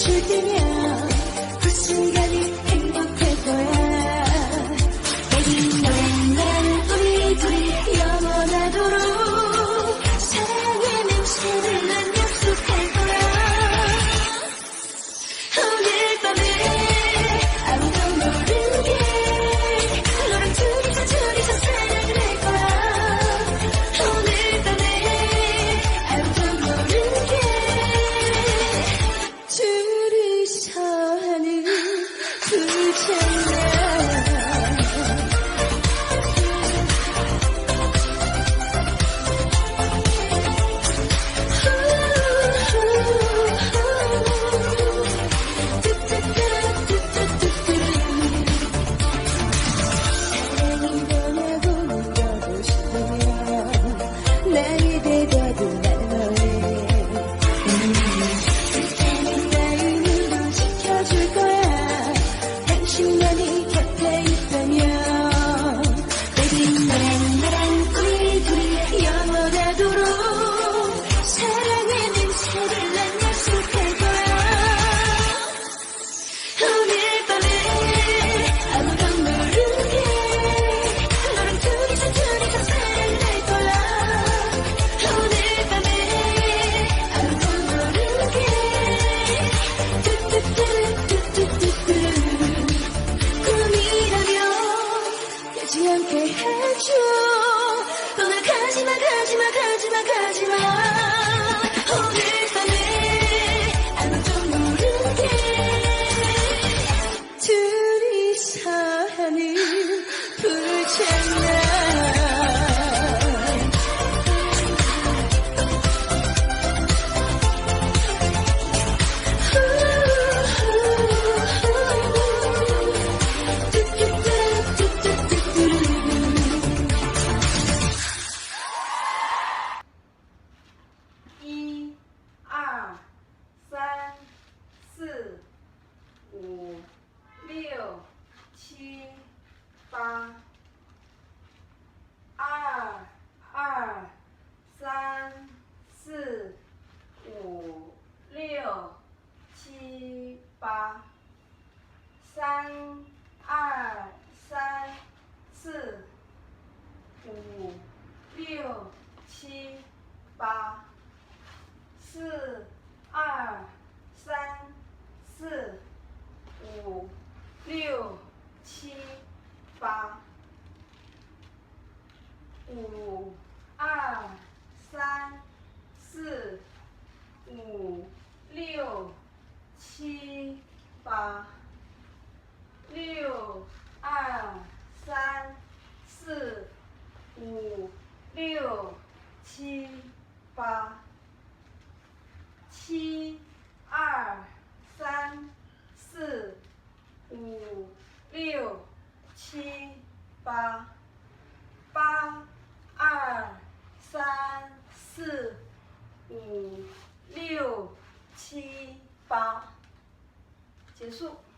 지켜줄 때면 그 순간이 행복할 거야. Baby 너랑 나랑 우리 둘이 영원하도록 사랑의 냄새를 난 약속할 거야. 오늘 밤에 아무도 모르게 너랑 둘이서 사랑을 할 거야. 오늘 밤에 아무도 모르게 둘이서 하는 불장난. 사랑이 변하고 물어보고 싶으면 나의 대답은 난 너의 그때는 나의 지켜줄 거야. 당신만이 곁에 있다면 Baby 나랑 우리 둘이 영원하도록 사랑의 냄새를 난 약속할 거야. 오늘 밤에 아무도 모르게 너랑 둘이서 사랑을 할 거야. 오늘 밤에 아무도 모르게 꿈이라면 되지 않게 해줘. 떠나가지마 가지마. 오늘 밤에 아무도 모르게 둘이서 하는 불장난. 이, 二, 三, 四, 五, 六, 七, 八. 二, 三, 四, 五, 六, 七, 八. 三, 三, 四, 五, 六, 七, 八. 四, 三, 四, 五, 六, 七, 八. 五, 三, 四, 五, 六, 七, 八. 六, 三, 四, 五, 六, 七, 八. 七, 三, 四, 五, 六, 七, 八. 八, 三, 四, 五, 六, 七, 八. 结束。